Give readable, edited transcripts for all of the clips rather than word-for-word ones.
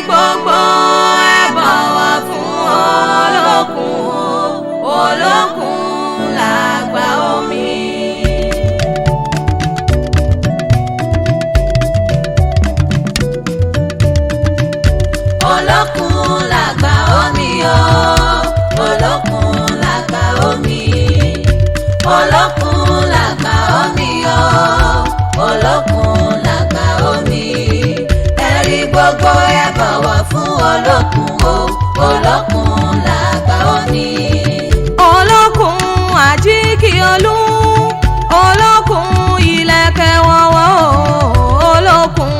gbogbo ẹ bọ̀wọ̀ fún olókun, olókun làgbà omi. Olókun làgbà omi o, olókun làgbà omi. Olókun làgbà omi o, olókun làgbà omi. Ẹ̀rí gbogbo ẹ bọ̀wọ̀ fún olókun o, olókun làgbà omi. Olókun àjíkì olú, olókun ìlẹ̀kẹ̀ wọ̀wọ̀ o, olókun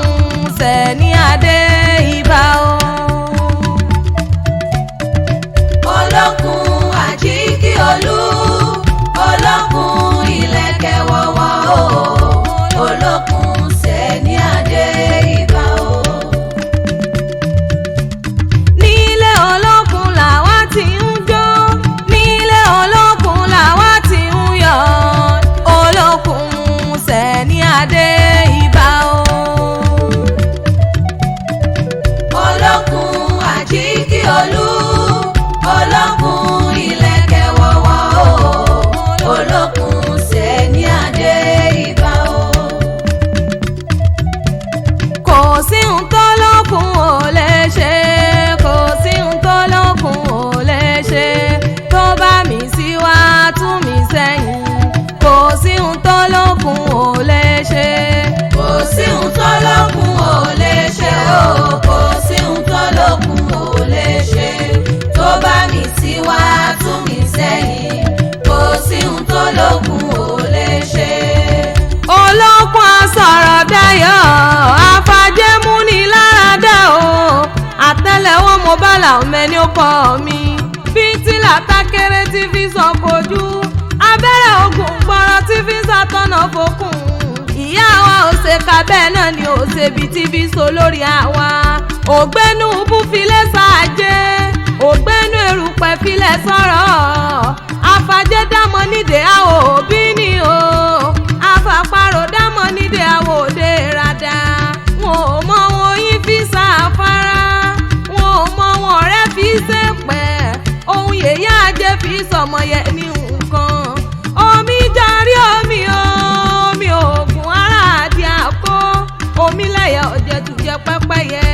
sẹ̀ní adé ìbà o. Olókun àjíkì olú, olókun ìlẹ̀kẹ̀ wọ̀wọ̀ o, olókun sẹ̀ní adé ìbà o. Nílé olókun làwa ti ń jó, nílé olókun làwa ti ń yọ̀, olókun sẹ̀ní adé ìbà o. Olókun àjíkì olú, olókun ìlẹ̀kẹ̀ wọ̀wọ̀ o, olókun sẹ̀ní adé ìbà o. Kò sí ohun tólókun ò lè ṣe, kò sí ohun tólókun ò lè ṣe, tó bá mi síwá tún mi sẹ́yìn, kò sí ohun tólókun ò lè ṣe. Kò sí ohun tólókun ò lè ṣe o, kò sí ohun tólókun ò lè ṣe, tó bá mi síwá tún mi sẹ́yìn, kò sí ohun tólókun ò lè ṣe. Olókun asọ̀rọ̀ dayọ̀, afajẹ́mú ni láradá o, àtẹ́lẹwọ́ mo bá làwọn mẹ́ni ó kọ́ mi, fìtílà tákéré tí fi sọ kojú, abẹ́rẹ́ ogun gbọ́rọ̀ tí fi sàtọ́nà fòkùn. Ìyá wa ò ṣe ka bẹ́ẹ̀ náà ni ò ṣe bí tí fi so lórí àwa, ògbénú búfilẹ̀ sáàjẹ́, ògbénú erùpẹ̀ filẹ̀ sọ̀rọ̀, afajẹ́ dámọ̀ nídìí àwọ̀ òbí ni o, afàparò dámọ̀ nídìí àwọ̀ òde rada. Wọn ò mọ wọn yín fi ṣàfárá, wọn ò mọ wọn ọ̀rẹ́ fi ṣèpẹ́, ohun yèyá ajé fi sọmọ yẹ ní nǹkan. Omi jarí omi o, omi òògùn ara àdí àkó, omi lẹ́yẹ ọ̀jẹ̀ tùjẹ pẹ́pẹ́yẹ,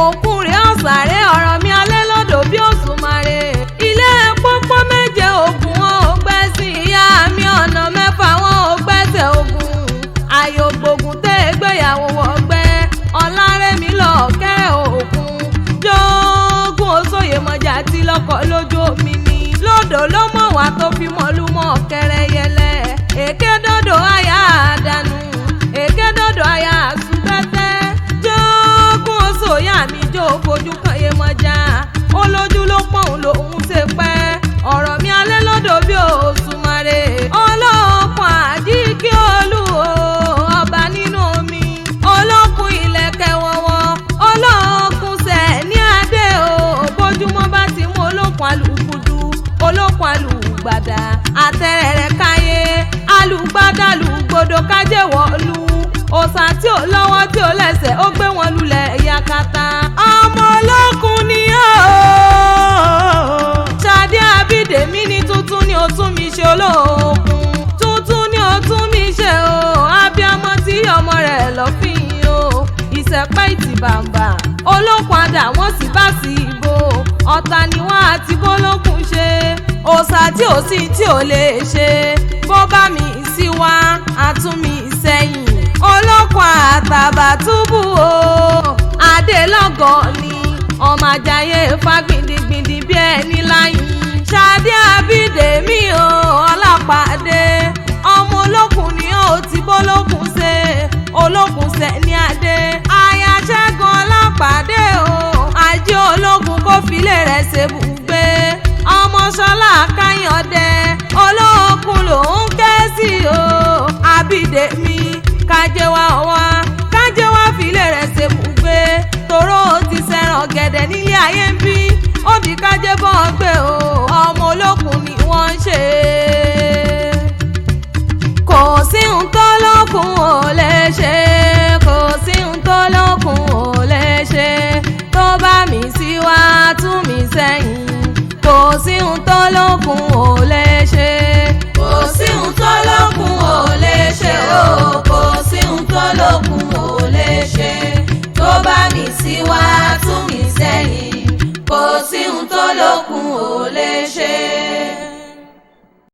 òkun rẹ̀ ọ̀sàrẹ́ ọ̀rọ̀ mi alẹ́ lọ́dọ̀ bí òṣùmàrè. Ilé pópó méje ògùn wọn ò gbẹ́ sí, ìyá mi ọ̀nà mẹ́fà wọn ò gbẹ́sẹ̀ ògùn. Ayò gbógun tẹ́ gbéyàwó wọ̀gbẹ́, ọ̀làrẹ̀mí lọ kẹ́rẹ̀ òkun. Jógún òṣòye mọ̀jà tí lọ́kọ̀ lójú omi ni, lódò ló mọ̀ wá tó fi mọ̀lúmọ̀ kẹrẹ yẹlẹ. Èké dọ́dọ̀ àyà àdànù, èké dọ́dọ̀ àyà àsùnpẹ́tẹ́. Jógún òṣòye àmì jó fojú kan yé mọ̀jà, olójú ló pọ̀n lòún ṣe pẹ́, ọ̀rọ̀ mi alẹ́ lọ́dọ̀ bí òṣùmàrè. Olókun àjíkì olú o, ọba nínú omi, olókun ìlẹ̀kẹ̀ wọ̀wọ̀, olókun sẹ̀ní adé o, bójúmọ́ bá ti mú olókun alùgbùdù, olókun alùgbàdà, àtẹ̀rẹ̀rẹ̀ káyé, alùgbàdà alùgbòdò kájẹ̀wọ̀lú, òòṣà tí ò lọ́wọ́ tí ò lẹ́sẹ̀ ó gbé wọn lulẹ̀ yakata. Ọmọ olókun ni ó, Ṣadé Abídèmí ni tuntun ni ó tún mi ṣe olókun, tuntun ni ó tún mi ṣe o, abiyamọ tí ọmọ rẹ̀ lọ́fìn o, ìṣẹ̀pẹ́ ìtìbàǹbà, olókun adà wọ́n sì bá sí ìbò, ọ̀tá ni wọ́n àti bólókun ṣe, òòṣà tí ò sí tí ò lè ṣe, bó bá mi sí wá àtún mi sẹ́yìn. Olókun Àtàbàtúbù o, Adélọ́gọ̀ ni, ọmọ àjàyè fagbìndìngbìndìn bí ẹni láyìn. Ṣadé Abídèmí o, Ọlápàdé, ọmọ olókun ni ó ti bólókun ṣe, olókun sẹ̀ní adé. Aya Ṣẹ́gun Ọlápàdé o, ajé olókun kó filé rẹ̀ ṣebùgbé, ọmọ Ṣọlá Káyọ̀dé, olókun lòún ké sí o. Abídèmí kájé wá wá,